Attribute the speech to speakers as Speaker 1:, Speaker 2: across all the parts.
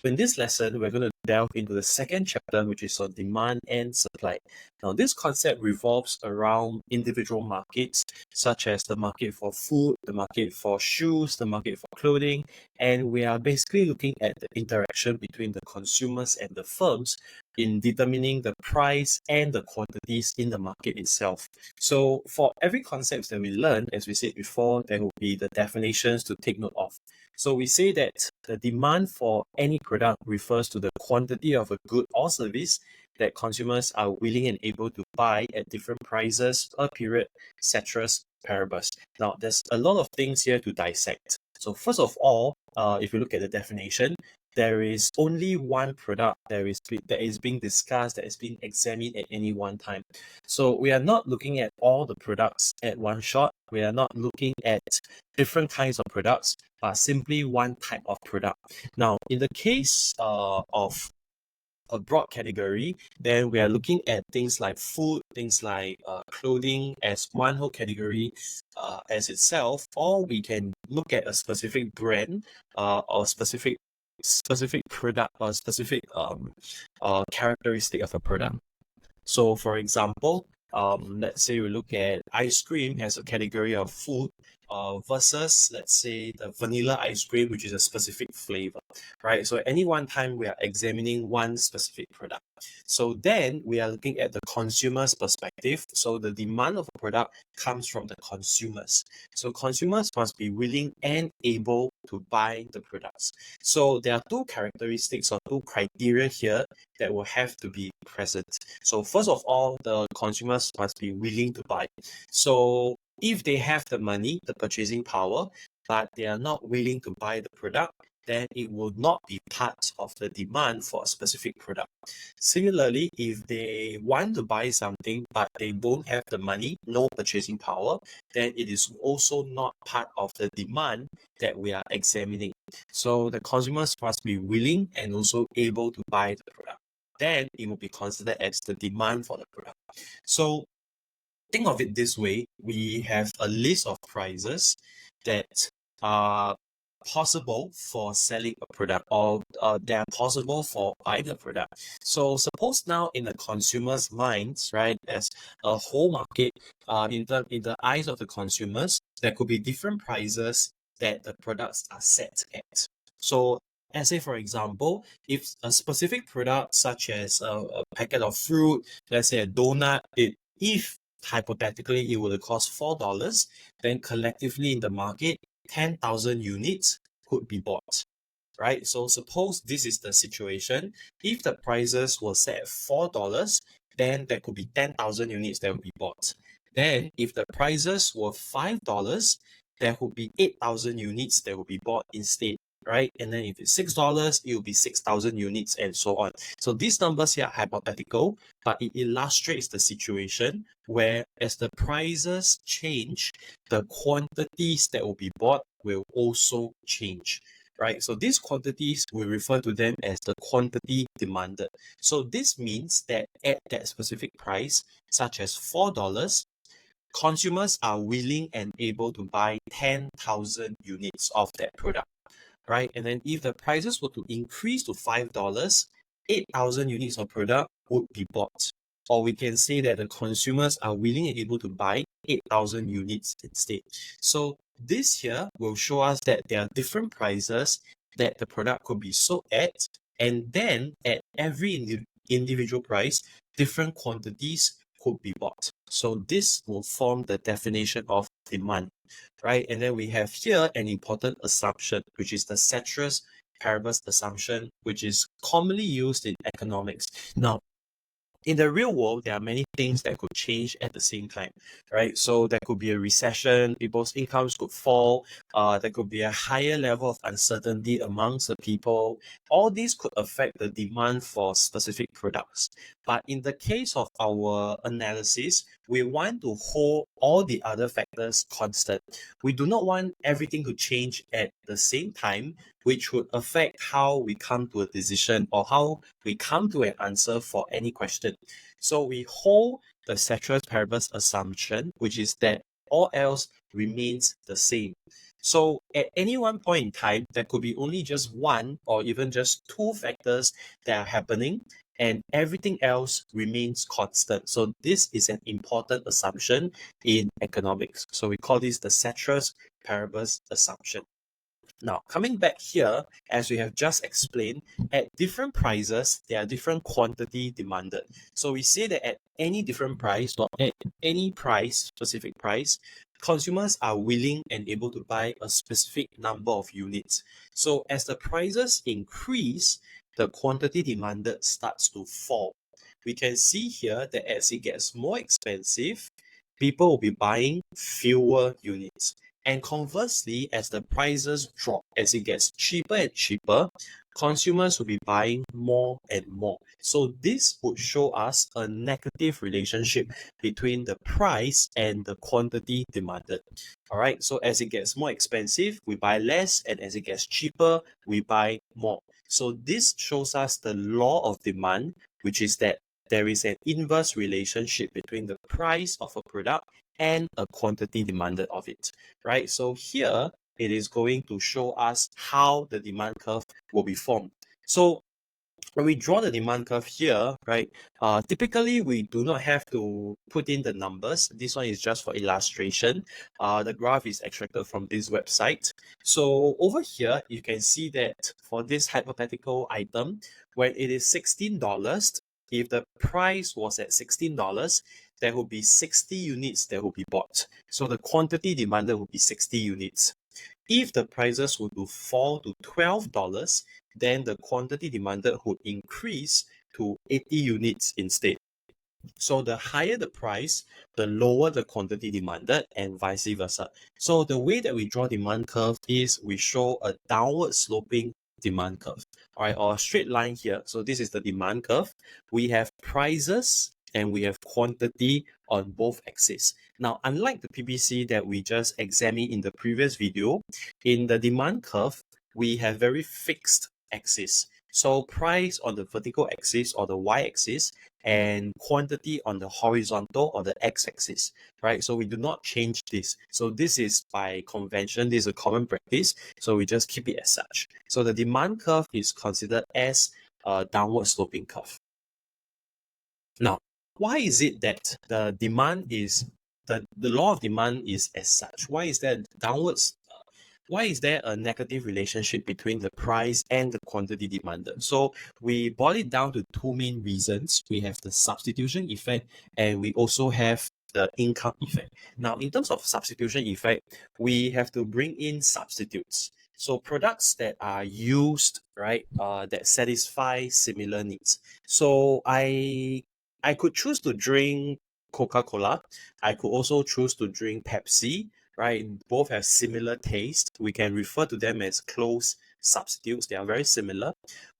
Speaker 1: In this lesson, we're going to delve into the second chapter, which is on demand and supply. Now, this concept revolves around individual markets, such as the market for food, the market for shoes, the market for clothing, and we are basically looking at the interaction between the consumers and the firms in determining the price and the quantities in the market itself. So for every concept that we learn, as we said before, there will be the definitions to take note of. So we say that the demand for any product refers to the quantity of a good or service that consumers are willing and able to buy at different prices, a period, ceteris paribus. Now, there's a lot of things here to dissect. So first of all, if you look at the definition, there is only one product that is being discussed, that is being examined at any one time. So we are not looking at all the products at one shot. We are not looking at different kinds of products, but simply one type of product. Now, in the case of a broad category, then we are looking at things like food, things like clothing as one whole category as itself, or we can look at a specific brand or specific product or specific characteristic of a product. So for example, let's say we look at ice cream as a category of food versus, let's say, the vanilla ice cream, which is a specific flavor, right? So at any one time, we are examining one specific product. So then we are looking at the consumer's perspective. So the demand of a product comes from the consumers. So consumers must be willing and able to buy the products. So there are two characteristics or two criteria here that will have to be present. So first of all, the consumers must be willing to buy. So if they have the money, the purchasing power, but they are not willing to buy the product, then it will not be part of the demand for a specific product. Similarly, if they want to buy something, but they don't have the money, no purchasing power, then it is also not part of the demand that we are examining. So the consumers must be willing and also able to buy the product. Then it will be considered as the demand for the product. So think of it this way: we have a list of prices that are possible for selling a product, or they are possible for buying a product. So suppose now in the consumer's minds, right, as a whole market, in the eyes of the consumers, there could be different prices that the products are set at. So let's say, for example, if a specific product such as a packet of fruit, let's say a donut, if hypothetically it would cost $4, then collectively in the market, 10,000 units could be bought, right? So suppose this is the situation. If the prices were set at $4, then there could be 10,000 units that will be bought. Then if the prices were $5, there would be 8,000 units that will be bought instead, right? And then if it's $6, it will be 6,000 units and so on. So these numbers here are hypothetical, but it illustrates the situation where as the prices change, the quantities that will be bought will also change, right? So these quantities, we refer to them as the quantity demanded. So this means that at that specific price, such as $4, consumers are willing and able to buy 10,000 units of that product, right? And then if the prices were to increase to $5, 8,000 units of product would be bought. Or we can say that the consumers are willing and able to buy 8,000 units instead. So this here will show us that there are different prices that the product could be sold at, and then at every individual price, different quantities could be bought. So this will form the definition of demand, right? And then we have here an important assumption, which is the ceteris paribus assumption, which is commonly used in economics. Now, in the real world, there are many things that could change at the same time, right? So there could be a recession, people's incomes could fall, there could be a higher level of uncertainty amongst the people. All these could affect the demand for specific products. But in the case of our analysis, we want to hold all the other factors constant. We do not want everything to change at the same time, which would affect how we come to a decision or how we come to an answer for any question. So we hold the ceteris paribus assumption, which is that all else remains the same. So at any one point in time, there could be only just one or even just two factors that are happening, and everything else remains constant. So this is an important assumption in economics. So we call this the ceteris paribus assumption. Now, coming back here, as we have just explained, at different prices, there are different quantity demanded. So we say that at any different price or at any price, specific price, consumers are willing and able to buy a specific number of units. So as the prices increase, the quantity demanded starts to fall. We can see here that as it gets more expensive, people will be buying fewer units. And conversely, as the prices drop, as it gets cheaper and cheaper, consumers will be buying more and more. So this would show us a negative relationship between the price and the quantity demanded. All right, so as it gets more expensive, we buy less, and as it gets cheaper, we buy more. So this shows us the law of demand, which is that there is an inverse relationship between the price of a product and a quantity demanded of it, right? So here it is going to show us how the demand curve will be formed. So when we draw the demand curve here, right, typically we do not have to put in the numbers. This one is just for illustration. The graph is extracted from this website. So over here, you can see that for this hypothetical item, when it is $16, if the price was at $16, there will be 60 units that will be bought. So the quantity demanded will be 60 units. If the prices were to fall to $12, then the quantity demanded would increase to 80 units instead. So the higher the price, the lower the quantity demanded, and vice versa. So the way that we draw demand curve is we show a downward sloping demand curve, all right, or a straight line here. So this is the demand curve. We have prices and we have quantity on both axes. Now, unlike the PPC that we just examined in the previous video, in the demand curve, we have very fixed axis. So price on the vertical axis or the y-axis, and quantity on the horizontal or the x-axis, right? So we do not change this. So this is by convention, this is a common practice. So we just keep it as such. So the demand curve is considered as a downward sloping curve. Now, why is it that the demand is, the law of demand is as such? Why is that downwards? Why is there a negative relationship between the price and the quantity demanded? So we boil it down to two main reasons. We have the substitution effect, and we also have the income effect. Now, in terms of substitution effect, we have to bring in substitutes. So products that are used, right, that satisfy similar needs. So I could choose to drink Coca-Cola. I could also choose to drink Pepsi, right? Both have similar taste. We can refer to them as close substitutes. They are very similar.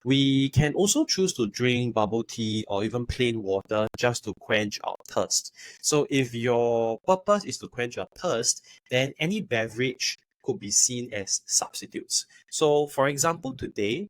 Speaker 1: We can also choose to drink bubble tea or even plain water just to quench our thirst. So if your purpose is to quench your thirst, then any beverage could be seen as substitutes. So for example, today,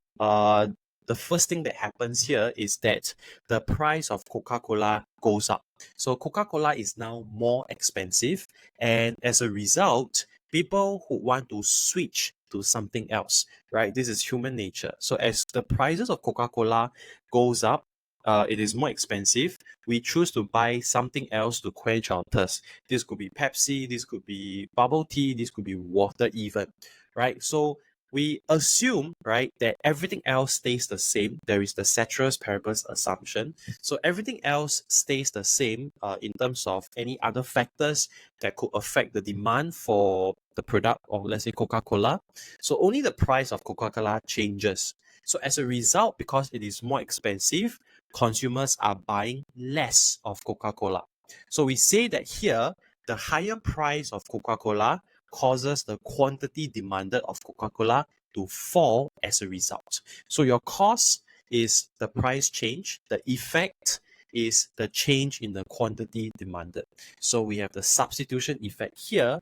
Speaker 1: the first thing that happens here is that the price of Coca-Cola goes up. So Coca-Cola is now more expensive, and as a result, people who want to switch to something else, right? This is human nature. So as the prices of Coca-Cola goes up, it is more expensive. We choose to buy something else to quench our thirst. This could be Pepsi, this could be bubble tea, this could be water even, right? So we assume, right, that everything else stays the same. There is the ceteris paribus assumption. So everything else stays the same in terms of any other factors that could affect the demand for the product, or let's say Coca-Cola. So only the price of Coca-Cola changes. So as a result, because it is more expensive, consumers are buying less of Coca-Cola. So we say that here, the higher price of Coca-Cola causes the quantity demanded of Coca-Cola to fall as a result. So your cost is the price change. The effect is the change in the quantity demanded. So we have the substitution effect here,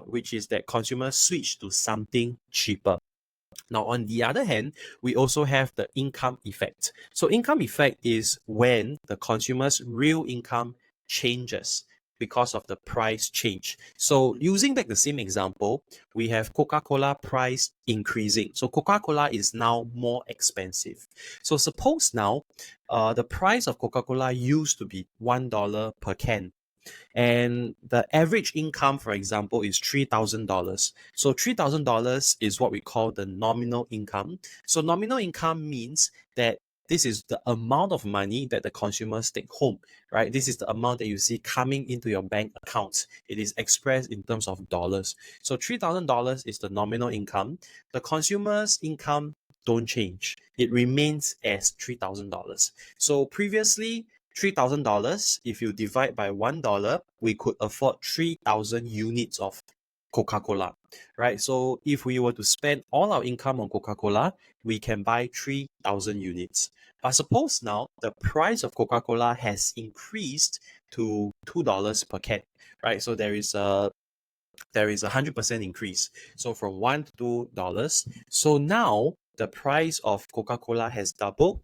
Speaker 1: which is that consumers switch to something cheaper. Now, on the other hand, we also have the income effect. So income effect is when the consumer's real income changes because of the price change. So using back the same example, we have Coca-Cola price increasing. So Coca-Cola is now more expensive. So suppose now the price of Coca-Cola used to be $1 per can. And the average income, for example, is $3,000. So $3,000 is what we call the nominal income. So nominal income means that this is the amount of money that the consumers take home, right? This is the amount that you see coming into your bank account. It is expressed in terms of dollars. So $3,000 is the nominal income. The consumer's income don't change. It remains as $3,000. So previously, $3,000, if you divide by $1, we could afford 3,000 units of Coca-Cola, right? So if we were to spend all our income on Coca-Cola, we can buy 3,000 units. But suppose now the price of Coca-Cola has increased to $2 per can, right? So there is a 100% increase. So from $1 to $2. So now the price of Coca-Cola has doubled.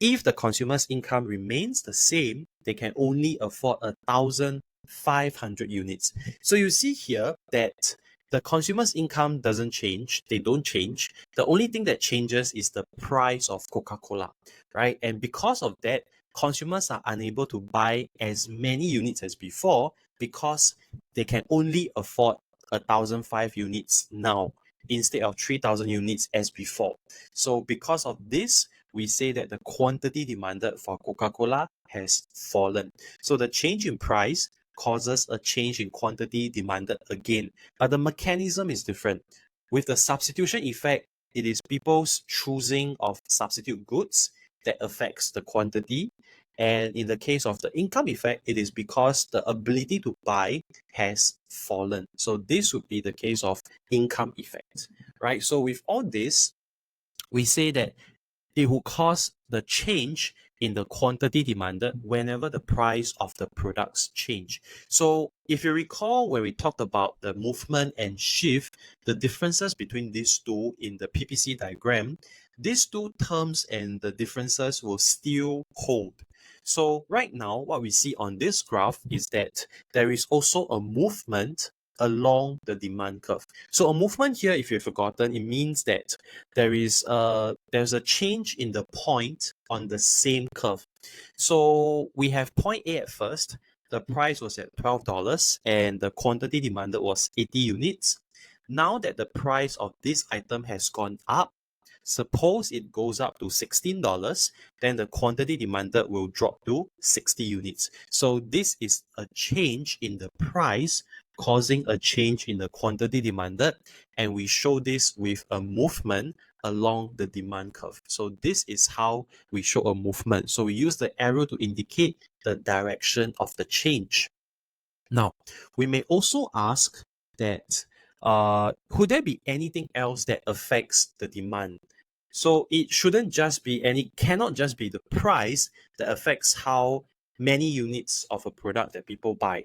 Speaker 1: If the consumer's income remains the same, they can only afford 1,500 units. So you see here that the consumer's income doesn't change. They don't change. The only thing that changes is the price of Coca-Cola, right? And because of that, consumers are unable to buy as many units as before because they can only afford 1,005 units now instead of 3,000 units as before. So because of this, we say that the quantity demanded for Coca-Cola has fallen. So the change in price causes a change in quantity demanded again, but the mechanism is different. With the substitution effect, it is people's choosing of substitute goods that affects the quantity. And in the case of the income effect, it is because the ability to buy has fallen. So this would be the case of income effect, right? So with all this, we say that it will cause the change in the quantity demanded whenever the price of the products change. So if you recall when we talked about the movement and shift, the differences between these two in the PPC diagram, these two terms and the differences will still hold. So right now, what we see on this graph is that there is also a movement along the demand curve. So a movement here, if you've forgotten, it means that there's a change in the point on the same curve. So we have point A at first. The price was at $12 and the quantity demanded was 80 units. Now that the price of this item has gone up, suppose it goes up to $16, then the quantity demanded will drop to 60 units. So this is a change in the price causing a change in the quantity demanded, and we show this with a movement along the demand curve. So this is how we show a movement. So we use the arrow to indicate the direction of the change. Now, we may also ask that could there be anything else that affects the demand? So it shouldn't just be cannot just be the price that affects how many units of a product that people buy.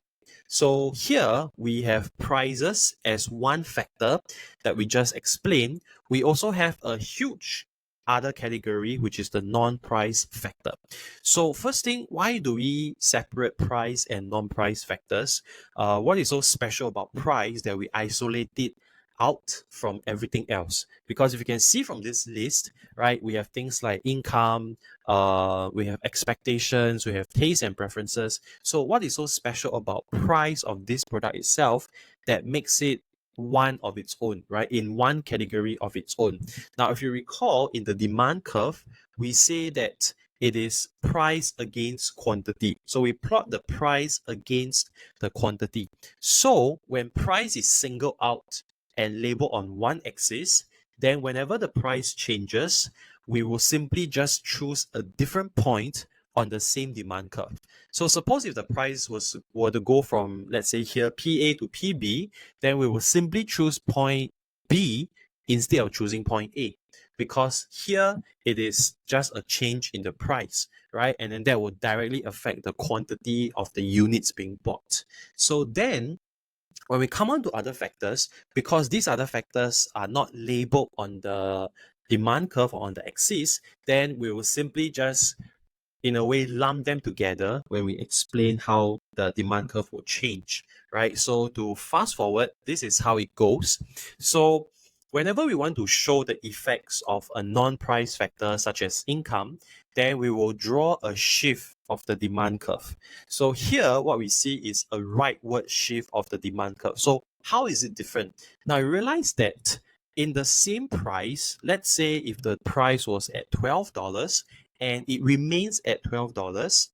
Speaker 1: So here we have prices as one factor that we just explained. We also have a huge other category, which is the non-price factor. So first thing, why do we separate price and non-price factors? What is so special about price that we isolate it out from everything else? Because if you can see from this list, right, we have things like income, we have expectations, we have taste and preferences. So what is so special about price of this product itself that makes it one of its own, right, in one category of its own? Now, if you recall, in the demand curve, we say that it is price against quantity. So we plot the price against the quantity. So when price is singled out and labeled on one axis, then whenever the price changes, we will simply just choose a different point on the same demand curve. So suppose if the price were to go from, let's say here, PA to PB, then we will simply choose point B instead of choosing point A, because here it is just a change in the price, right? And then that will directly affect the quantity of the units being bought. So then when we come on to other factors, because these other factors are not labeled on the demand curve or on the axis, then we will simply just in a way, lump them together when we explain how the demand curve will change, right? So to fast forward, this is how it goes. So whenever we want to show the effects of a non-price factor such as income, then we will draw a shift of the demand curve. So here, what we see is a rightward shift of the demand curve. So how is it different? Now, I realize that in the same price, let's say if the price was at $12 and it remains at $12,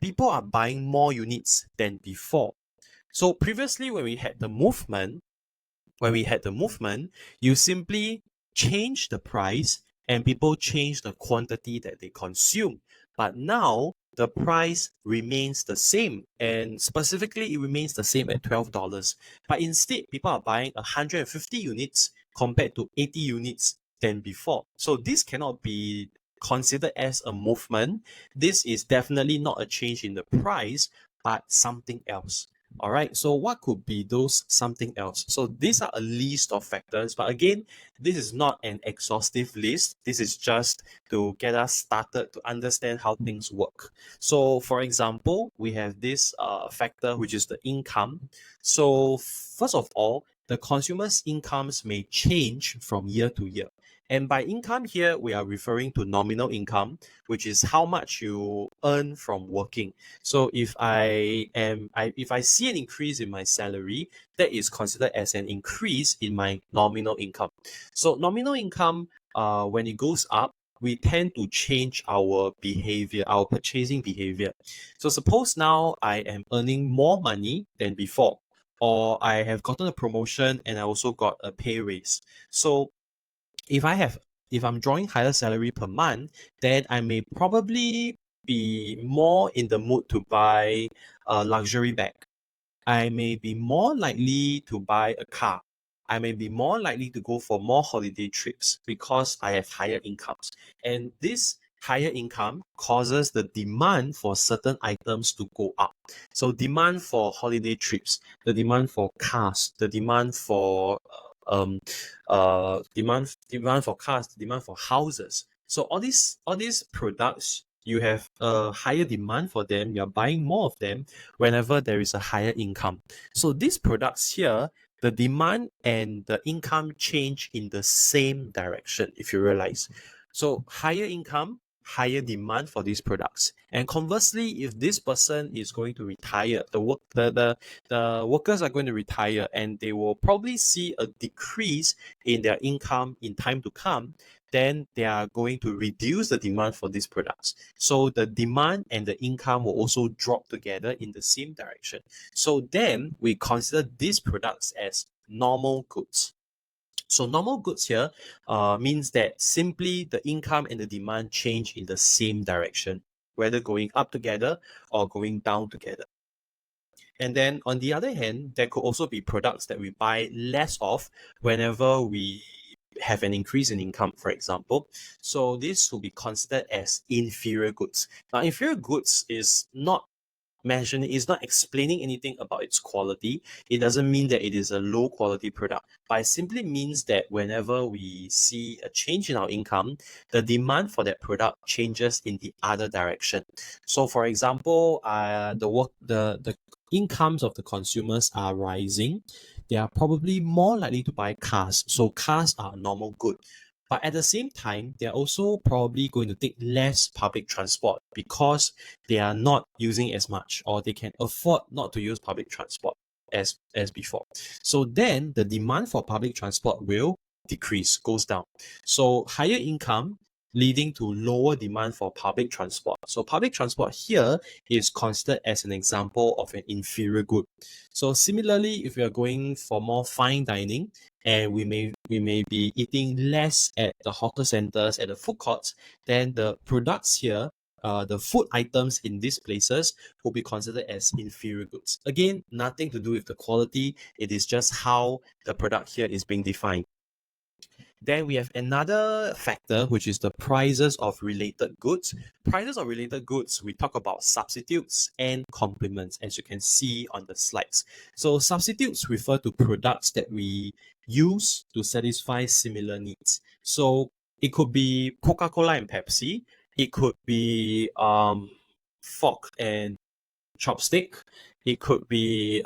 Speaker 1: people are buying more units than before. So previously, when we had the movement, you simply change the price and people change the quantity that they consume. But now the price remains the same, and specifically it remains the same at $12. But instead, people are buying 150 units compared to 80 units than before. So this cannot be considered as a movement. This is definitely not a change in the price, but something else. All right, so what could be those something else? So these are a list of factors, but again, this is not an exhaustive list. This is just to get us started to understand how things work. So for example, we have this factor, which is the income. So first of all, the consumer's incomes may change from year to year. And by income here, we are referring to nominal income, which is how much you earn from working. So if I see an increase in my salary, that is considered as an increase in my nominal income. So nominal income, when it goes up, we tend to change our behavior, our purchasing behavior. So suppose now I am earning more money than before, or I have gotten a promotion and I also got a pay raise. So if I'm drawing higher salary per month, then I may probably be more in the mood to buy a luxury bag. I may be more likely to buy a car. I may be more likely to go for more holiday trips because I have higher incomes. And this higher income causes the demand for certain items to go up. So demand for holiday trips, the demand for cars, the demand for demand for cars, demand for houses. So all these products, you have a higher demand for them, you're buying more of them whenever there is a higher income. So these products here, the demand and the income change in the same direction, if you realize. So higher income, higher demand for these products. And conversely, if this person is going to retire, the workers are going to retire and they will probably see a decrease in their income in time to come, then they are going to reduce the demand for these products. So the demand and the income will also drop together in the same direction. So then we consider these products as normal goods. So normal goods here means that simply the income and the demand change in the same direction, whether going up together or going down together. And then on the other hand, there could also be products that we buy less of whenever we have an increase in income, for example. So this will be considered as inferior goods. Now, inferior goods is not mentioning, is not explaining anything about its quality. It doesn't mean that it is a low quality product, but it simply means that whenever we see a change in our income, the demand for that product changes in the other direction. So for example, the incomes of the consumers are rising. They are probably more likely to buy cars. So cars are a normal good. But at the same time, they're also probably going to take less public transport because they are not using as much, or they can afford not to use public transport as before. So then the demand for public transport will decrease, goes down. So higher income leading to lower demand for public transport. So public transport here is considered as an example of an inferior good. So similarly, if we are going for more fine dining, and we may be eating less at the hawker centers, at the food courts, then the products here, the food items in these places will be considered as inferior goods. Again, nothing to do with the quality. It is just how the product here is being defined. Then we have another factor, which is the prices of related goods. Prices of related goods, we talk about substitutes and complements, as you can see on the slides. So substitutes refer to products that we use to satisfy similar needs. So it could be Coca-Cola and Pepsi, It could be fork and chopstick. It could be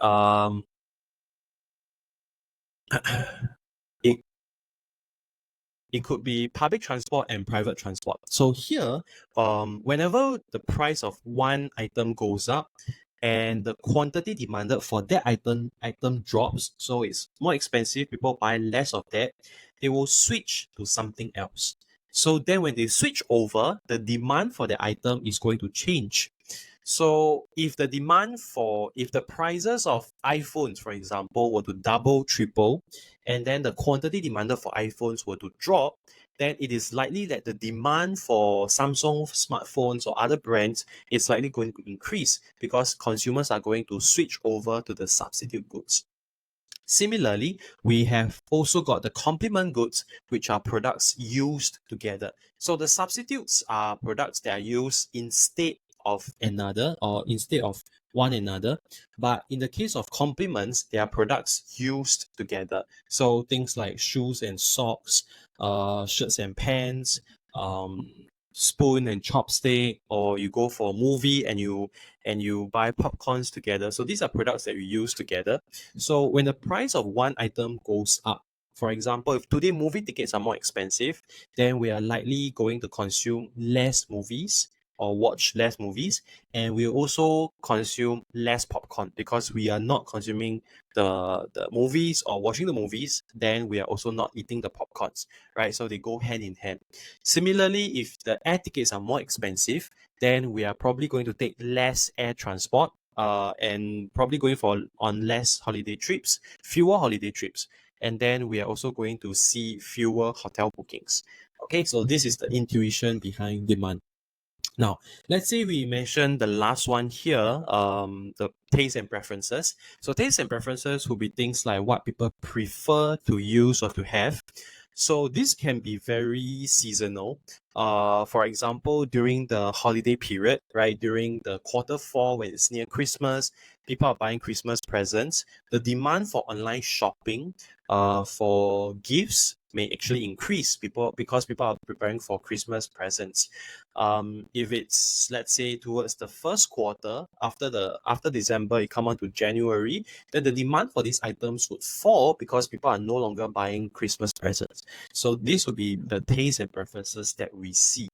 Speaker 1: it it could be public transport and private transport. So here, whenever the price of one item goes up and the quantity demanded for that item drops, so it's more expensive, people buy less of that, they will switch to something else. So then when they switch over, the demand for the item is going to change. So if the prices of iPhones, for example, were to double, triple, and then the quantity demanded for iPhones were to drop, then it is likely that the demand for Samsung smartphones or other brands is likely going to increase because consumers are going to switch over to the substitute goods. Similarly, we have also got the complement goods, which are products used together. So the substitutes are products that are used instead of another or instead of one another. But in the case of complements, they are products used together. So things like shoes and socks, shirts and pants, spoon and chopstick, or you go for a movie and you buy popcorns together. So these are products that we use together. So when the price of one item goes up, for example, if today movie tickets are more expensive, then we are likely going to consume less movies or watch less movies, and we also consume less popcorn because we are not consuming the movies or watching the movies, then we are also not eating the popcorns, right? So they go hand in hand. Similarly, if the air tickets are more expensive, then we are probably going to take less air transport and probably going for on less holiday trips, fewer holiday trips, and then we are also going to see fewer hotel bookings. Okay, so this is the intuition behind demand. Now, let's say we mentioned the last one here, the taste and preferences. So taste and preferences will be things like what people prefer to use or to have. So this can be very seasonal. For example, during the holiday period, right, during the quarter 4 when it's near Christmas, people are buying Christmas presents. The demand for online shopping, for gifts may actually increase because people are preparing for Christmas presents. If it's, let's say, towards the first quarter after December, it come on to January, then the demand for these items would fall because people are no longer buying Christmas presents. So this would be the taste and preferences that we see,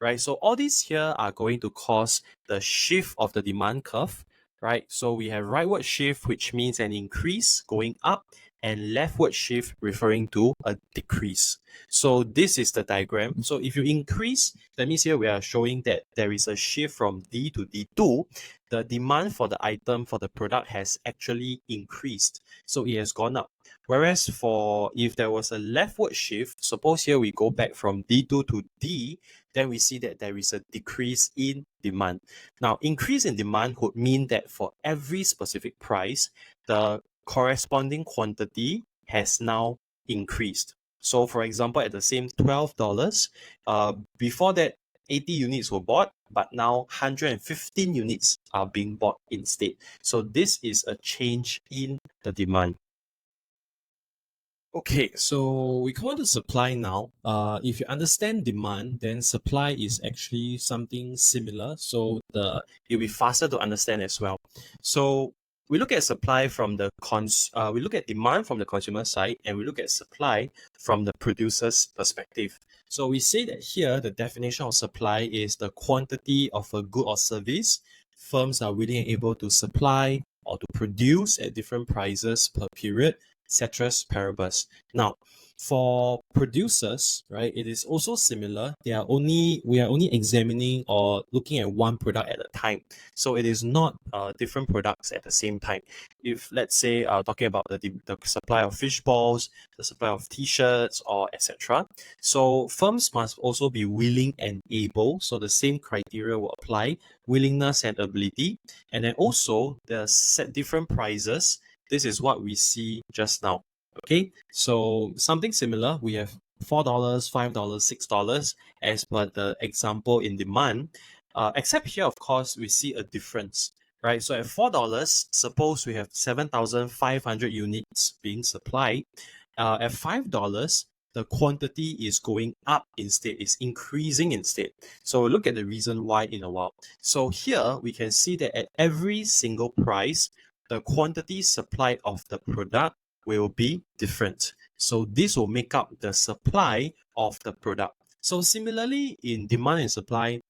Speaker 1: right? So all these here are going to cause the shift of the demand curve, right? So we have rightward shift, which means an increase going up, and leftward shift referring to a decrease. So this is the diagram. So if you increase, that means here we are showing that there is a shift from D to D2. The demand for the item, for the product has actually increased. So it has gone up. Whereas if there was a leftward shift, suppose here we go back from D2 to D, then we see that there is a decrease in demand. Now, increase in demand would mean that for every specific price, the corresponding quantity has now increased. So for example, at the same $12, before that 80 units were bought, but now 115 units are being bought instead. So this is a change in the demand. Okay, so we come on to supply now. If you understand demand, then supply is actually something similar. So it'll be faster to understand as well. So we look at supply from we look at demand from the consumer side, and we look at supply from the producer's perspective. So we say that here the definition of supply is the quantity of a good or service firms are willing and able to supply or to produce at different prices per period, ceteris paribus. Now, for producers, right, it is also similar. We are only examining or looking at one product at a time. So it is not different products at the same time. If let's say talking about the supply of fish balls, the supply of t-shirts, or etc. So firms must also be willing and able. So the same criteria will apply: willingness and ability, and then also the set different prices. This is what we see just now. Okay, so something similar. We have $4, $5, $6 as per the example in demand. Except here, of course, we see a difference, right? So at $4, suppose we have 7,500 units being supplied. At $5, the quantity is going up instead, is increasing instead. So we'll look at the reason why in a while. So here we can see that at every single price, the quantity supplied of the product will be different. So this will make up the supply of the product. So similarly, in demand and supply,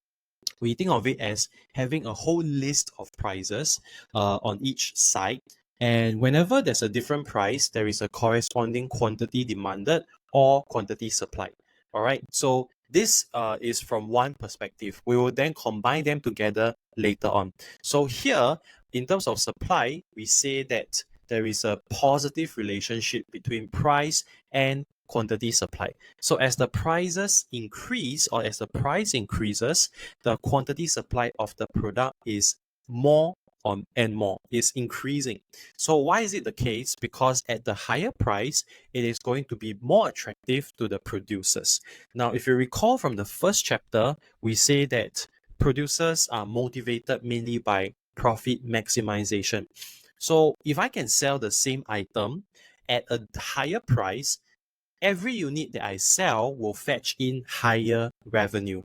Speaker 1: we think of it as having a whole list of prices on each side. And whenever there's a different price, there is a corresponding quantity demanded or quantity supplied. All right. So this is from one perspective. We will then combine them together later on. So here, in terms of supply, we say that there is a positive relationship between price and quantity supply. So as the prices increase or as the price increases, the quantity supply of the product is more and more, is increasing. So why is it the case? Because at the higher price, it is going to be more attractive to the producers. Now, if you recall from the first chapter, we say that producers are motivated mainly by profit maximization. So if I can sell the same item at a higher price, every unit that I sell will fetch in higher revenue,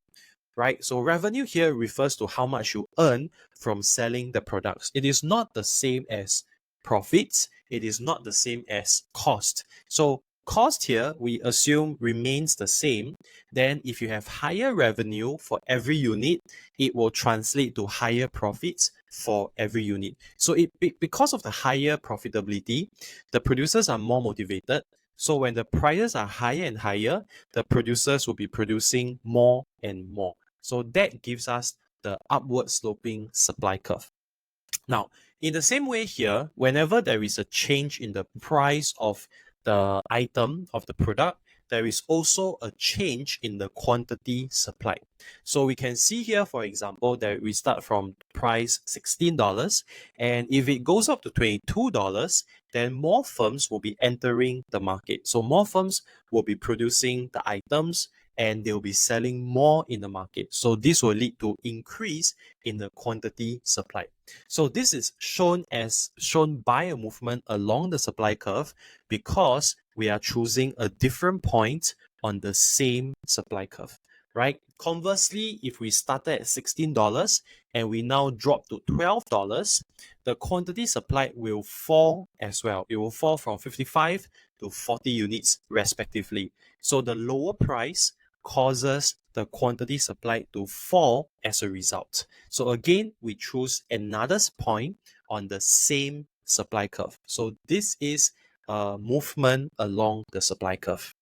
Speaker 1: right? So revenue here refers to how much you earn from selling the products. It is not the same as profits. It is not the same as cost. So cost here, we assume remains the same. Then if you have higher revenue for every unit, it will translate to higher profits for every unit. So because of the higher profitability, the producers are more motivated. So when the prices are higher and higher, the producers will be producing more and more. So that gives us the upward sloping supply curve. Now, in the same way here, whenever there is a change in the price of the item, of the product, there is also a change in the quantity supplied. So we can see here, for example, that we start from price $16, and if it goes up to $22, then more firms will be entering the market. So more firms will be producing the items and they'll be selling more in the market. So this will lead to increase in the quantity supply. So this is shown by a movement along the supply curve because we are choosing a different point on the same supply curve, right? Conversely, if we started at $16 and we now drop to $12, the quantity supplied will fall as well. It will fall from 55 to 40 units respectively. So the lower price causes the quantity supplied to fall as a result. So again, we choose another point on the same supply curve. So this is a movement along the supply curve.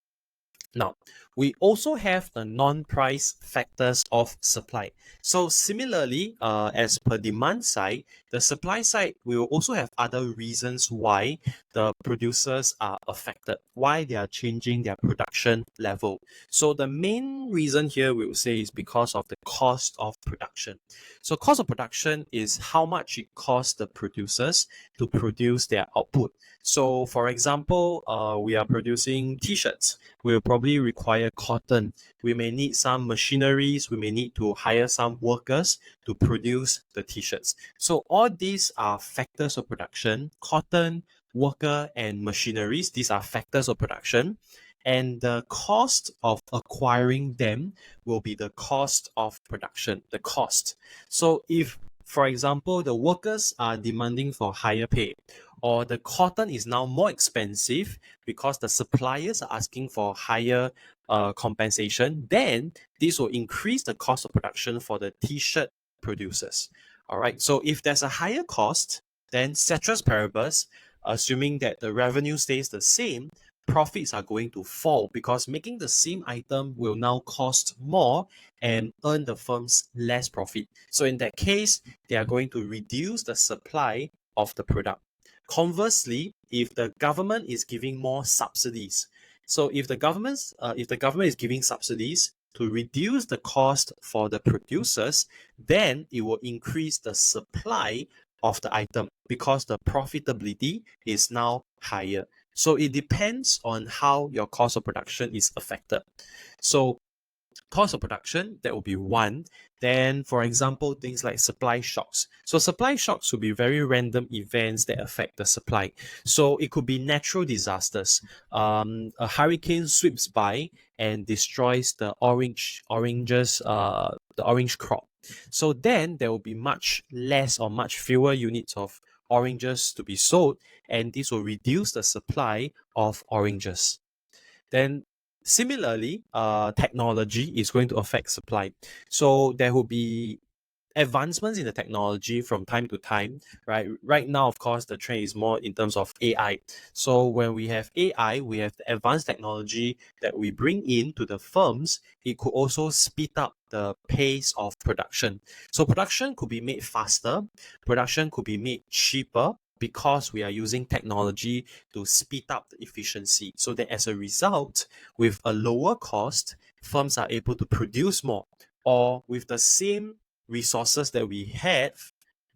Speaker 1: Now, we also have the non-price factors of supply. So similarly, as per demand side, the supply side will also have other reasons why the producers are affected, why they are changing their production level. So the main reason here we will say is because of the cost of production. So cost of production is how much it costs the producers to produce their output. So for example, we are producing t-shirts. We'll probably require cotton. We may need some machineries. We may need to hire some workers to produce the t-shirts. So all these are factors of production: cotton, worker, and machineries. These are factors of production. And the cost of acquiring them will be the cost of production, the cost. So if, for example, the workers are demanding for higher pay, or the cotton is now more expensive because the suppliers are asking for higher compensation, then this will increase the cost of production for the t-shirt producers. All right. So if there's a higher cost, then ceteris paribus, assuming that the revenue stays the same, profits are going to fall because making the same item will now cost more and earn the firms less profit. So in that case, they are going to reduce the supply of the product. Conversely, if the government is giving more subsidies, so if the government is giving subsidies to reduce the cost for the producers, then it will increase the supply of the item because the profitability is now higher. So it depends on how your cost of production is affected. So cost of production, that will be one. Then, for example, things like supply shocks. So supply shocks will be very random events that affect the supply. So it could be natural disasters. A hurricane sweeps by and destroys the the orange crop. So then there will be much less or much fewer units of oranges to be sold, and this will reduce the supply of oranges. Then similarly, technology is going to affect supply. So there will be advancements in the technology from time to time, right? Right now, of course, the trend is more in terms of AI. So when we have AI, we have the advanced technology that we bring in to the firms. It could also speed up the pace of production. So production could be made faster, production could be made cheaper because we are using technology to speed up the efficiency. So that as a result, with a lower cost, firms are able to produce more, or with the same resources that we have,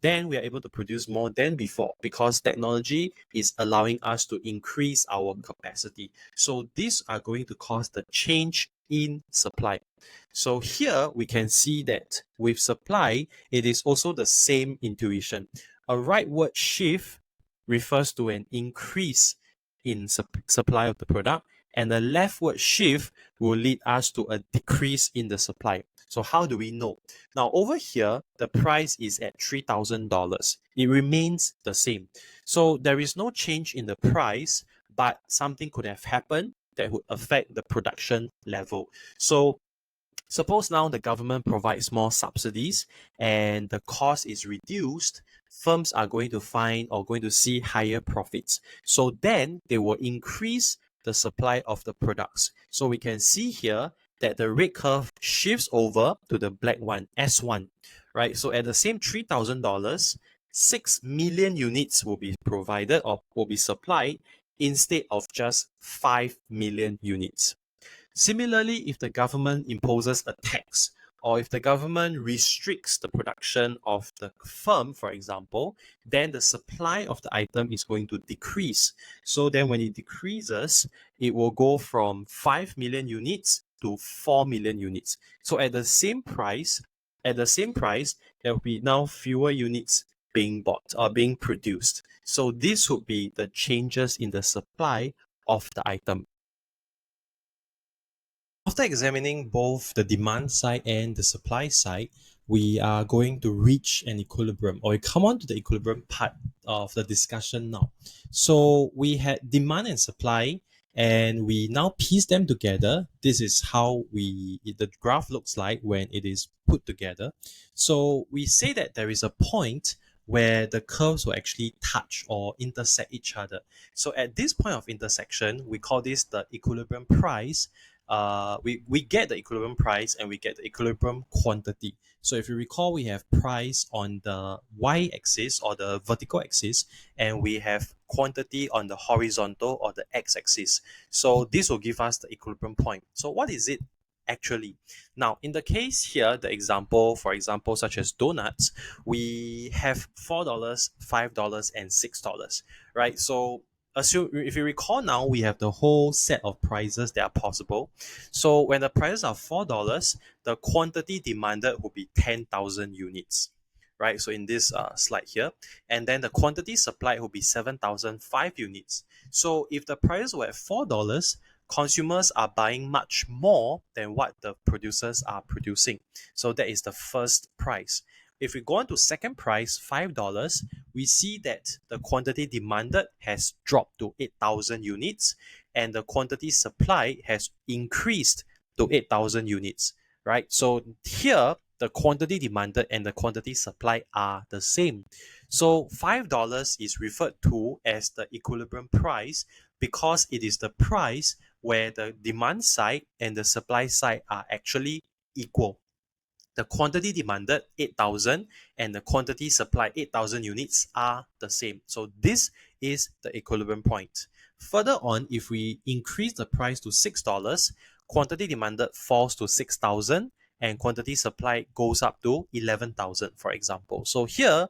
Speaker 1: then we are able to produce more than before because technology is allowing us to increase our capacity. So these are going to cause the change in supply. So here we can see that with supply, it is also the same intuition. A rightward shift refers to an increase in supply of the product, and a leftward shift will lead us to a decrease in the supply. So how do we know? Now over here, the price is at $3,000. It remains the same. So there is no change in the price, but something could have happened that would affect the production level. So suppose now the government provides more subsidies and the cost is reduced, firms are going to find or going to see higher profits. So then they will increase the supply of the products. So we can see here that the red curve shifts over to the black one, S1, right? So at the same $3,000, 6 million units will be provided or will be supplied instead of just 5 million units. Similarly, if the government imposes a tax or if the government restricts the production of the firm, for example, then the supply of the item is going to decrease. So then when it decreases, it will go from 5 million units to 4 million units. So at the same price, there will be now fewer units being bought or being produced. So this would be the changes in the supply of the item. After examining both the demand side and the supply side, we are going to reach an equilibrium, or we come on to the equilibrium part of the discussion now. So we had demand and supply, and we now piece them together. This is how the graph looks like when it is put together. So we say that there is a point where the curves will actually touch or intersect each other. So at this point of intersection, we call this the equilibrium price. We get the equilibrium price and we get the equilibrium quantity. So if you recall, we have price on the y-axis or the vertical axis, and we have quantity on the horizontal or the x-axis. So this will give us the equilibrium point. So what is it actually? Now, in the case here, the example, for example, such as donuts, we have $4, $5, and $6, right? So assume if you recall now, we have the whole set of prices that are possible. So when the prices are $4, the quantity demanded will be 10,000 units, right? So in this slide here, and then the quantity supplied will be 7,005 units. So if the prices were at $4, consumers are buying much more than what the producers are producing. So that is the first price. If we go on to second price, $5, we see that the quantity demanded has dropped to 8,000 units and the quantity supplied has increased to 8,000 units, right? So here, the quantity demanded and the quantity supplied are the same. So $5 is referred to as the equilibrium price because it is the price where the demand side and the supply side are actually equal. The quantity demanded 8,000 and the quantity supplied 8,000 units are the same. So this is the equilibrium point. Further on, if we increase the price to $6, quantity demanded falls to 6,000 and quantity supplied goes up to 11,000, for example. So here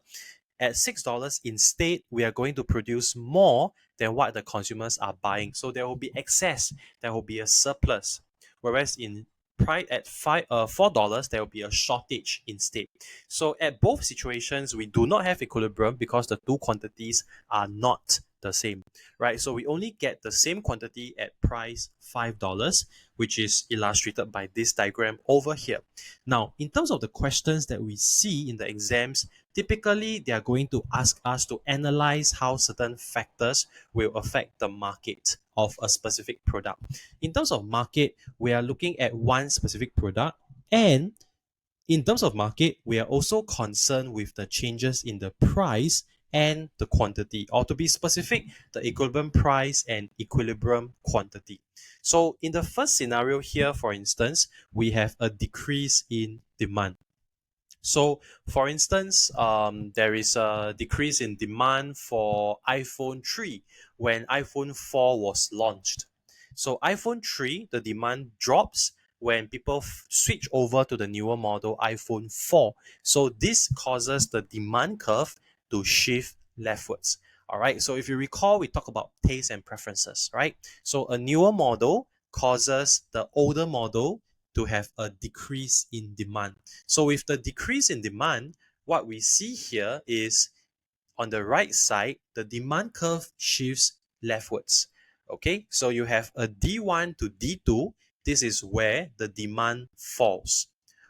Speaker 1: at $6, instead, we are going to produce more than what the consumers are buying. So there will be excess, there will be a surplus. Whereas in price at $4, there will be a shortage instead. So at both situations, we do not have equilibrium because the two quantities are not the same, right? So we only get the same quantity at price $5, which is illustrated by this diagram over here. Now, in terms of the questions that we see in the exams, typically they are going to ask us to analyze how certain factors will affect the market of a specific product. In terms of market, we are looking at one specific product, and in terms of market, we are also concerned with the changes in the price and the quantity, or to be specific, the equilibrium price and equilibrium quantity. So in the first scenario here, for instance, we have a decrease in demand. So, for instance, there is a decrease in demand for iPhone 3 when iPhone 4 was launched. So, iPhone 3, the demand drops when people switch over to the newer model iPhone 4. So, this causes the demand curve to shift leftwards. All right. So, if you recall, we talk about taste and preferences, right? So, a newer model causes the older model to have a decrease in demand. So with the decrease in demand, what we see here is on the right side, the demand curve shifts leftwards. Okay, so you have a D1 to D2. This is where the demand falls.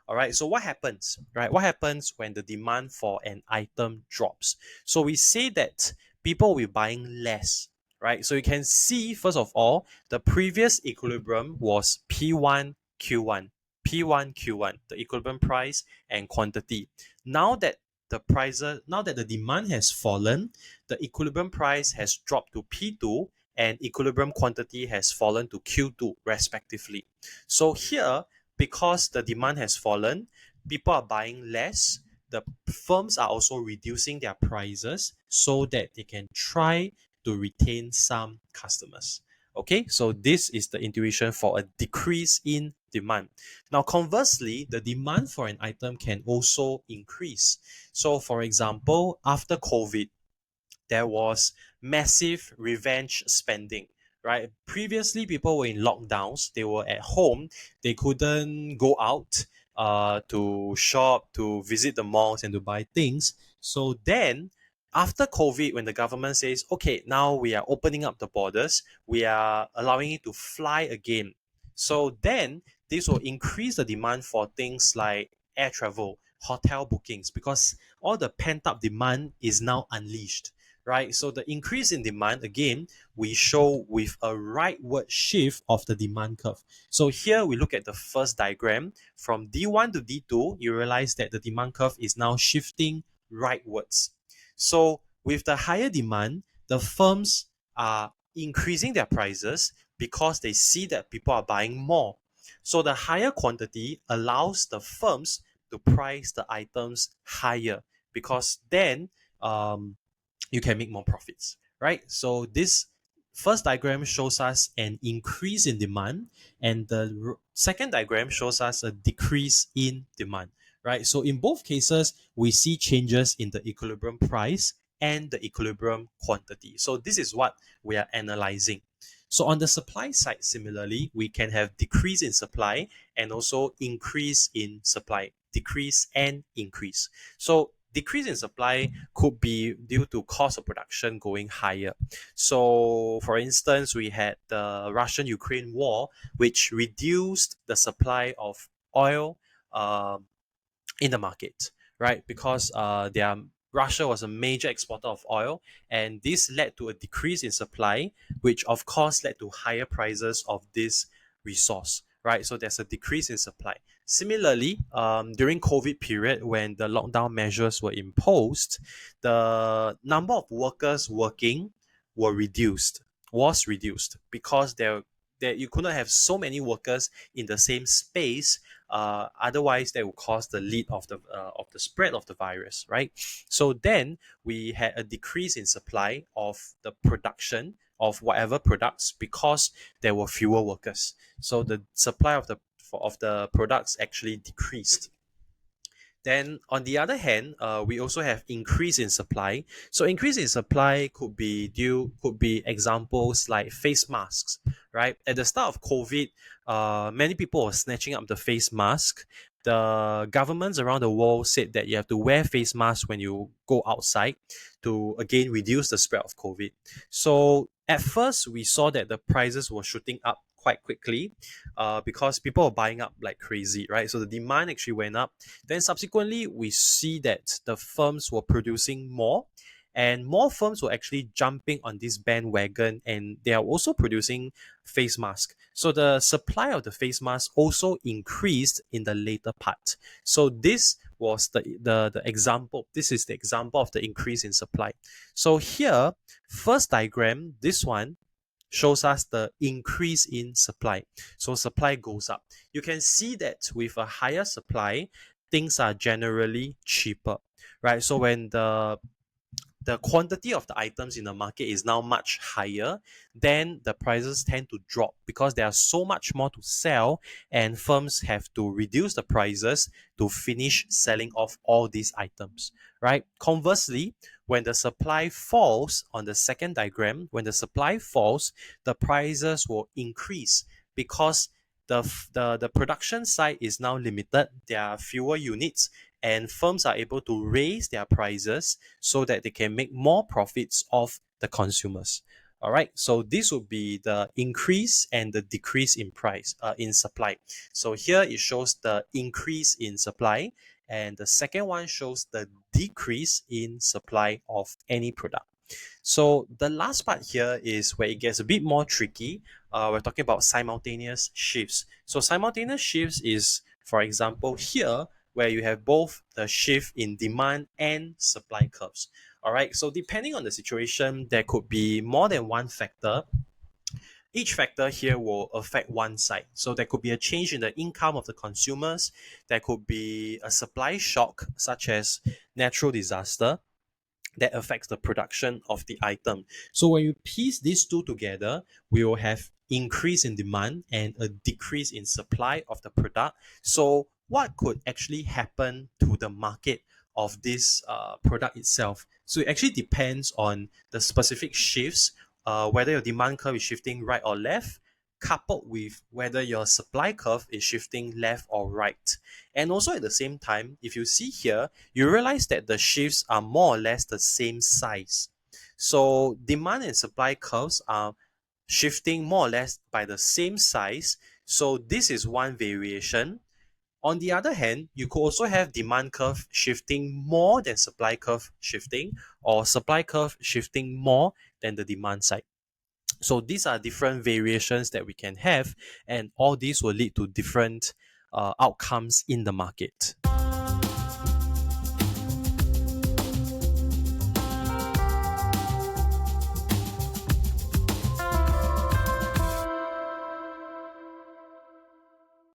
Speaker 1: All right, so what happens, right? What happens when the demand for an item drops? So we say that people will be buying less, right? So you can see, first of all, the previous equilibrium was P1, Q1. P1, Q1, the equilibrium price and quantity. Now that the demand has fallen, the equilibrium price has dropped to P2 and equilibrium quantity has fallen to Q2 respectively. So here, because the demand has fallen, people are buying less. The firms are also reducing their prices so that they can try to retain some customers. Okay, so this is the intuition for a decrease in demand. Now, conversely, the demand for an item can also increase. So, for example, after COVID, there was massive revenge spending, right? Previously, people were in lockdowns, they were at home, they couldn't go out to shop, to visit the malls, and to buy things. So then, after COVID, when the government says, okay, now we are opening up the borders, we are allowing it to fly again. So then, this will increase the demand for things like air travel, hotel bookings, because all the pent up demand is now unleashed, right? So the increase in demand, again, we show with a rightward shift of the demand curve. So here we look at the first diagram. From D1 to D2, you realize that the demand curve is now shifting rightwards. So with the higher demand, the firms are increasing their prices because they see that people are buying more. So the higher quantity allows the firms to price the items higher, because then you can make more profits, right? So this first diagram shows us an increase in demand, and the second diagram shows us a decrease in demand, right? So in both cases, we see changes in the equilibrium price and the equilibrium quantity. So this is what we are analyzing. So on the supply side, similarly, we can have decrease in supply and also increase in supply, decrease and increase. So decrease in supply could be due to cost of production going higher. So, for instance, we had the Russian-Ukraine war, which reduced the supply of oil in the market, right? Because Russia was a major exporter of oil, and this led to a decrease in supply, which of course led to higher prices of this resource, right? So there's a decrease in supply. Similarly, during COVID period, when the lockdown measures were imposed, the number of workers working was reduced because there you could not have so many workers in the same space. Otherwise, that would cause the lead of the spread of the virus, right? So then we had a decrease in supply of the production of whatever products because there were fewer workers. So the supply of the products actually decreased. Then on the other hand, we also have increase in supply. So increase in supply could be examples like face masks, right? At the start of COVID, many people were snatching up the face mask. The governments around the world said that you have to wear face masks when you go outside to again reduce the spread of COVID. So at first, we saw that the prices were shooting up quite quickly because people were buying up like crazy, right? So the demand actually went up. Then subsequently, we see that the firms were producing more and more firms were actually jumping on this bandwagon and they are also producing face masks. So the supply of the face mask also increased in the later part. So this was the example. This is the example of the increase in supply. So here, first diagram, this one shows us the increase in supply. So supply goes up. You can see that with a higher supply, things are generally cheaper, right? So when the quantity of the items in the market is now much higher, then the prices tend to drop because there are so much more to sell and firms have to reduce the prices to finish selling off all these items, right? Conversely, when the supply falls on the second diagram, when the supply falls, the prices will increase because the production side is now limited. There are fewer units and firms are able to raise their prices so that they can make more profits off the consumers. All right, so this would be the increase and the decrease in price in supply. So here it shows the increase in supply, and the second one shows the decrease in supply of any product. So the last part here is where it gets a bit more tricky. We're talking about simultaneous shifts. So simultaneous shifts is, for example, here where you have both the shift in demand and supply curves. All right. So depending on the situation, there could be more than one factor. Each factor here will affect one side. So there could be a change in the income of the consumers. There could be a supply shock, such as natural disaster that affects the production of the item. So when you piece these two together, we will have increase in demand and a decrease in supply of the product. So what could actually happen to the market of this product itself? So it actually depends on the specific shifts, whether your demand curve is shifting right or left, coupled with whether your supply curve is shifting left or right. And also at the same time, if you see here, you realize that the shifts are more or less the same size. So demand and supply curves are shifting more or less by the same size. So this is one variation. On the other hand, you could also have demand curve shifting more than supply curve shifting, or supply curve shifting more than the demand side. So these are different variations that we can have, and all these will lead to different outcomes in the market.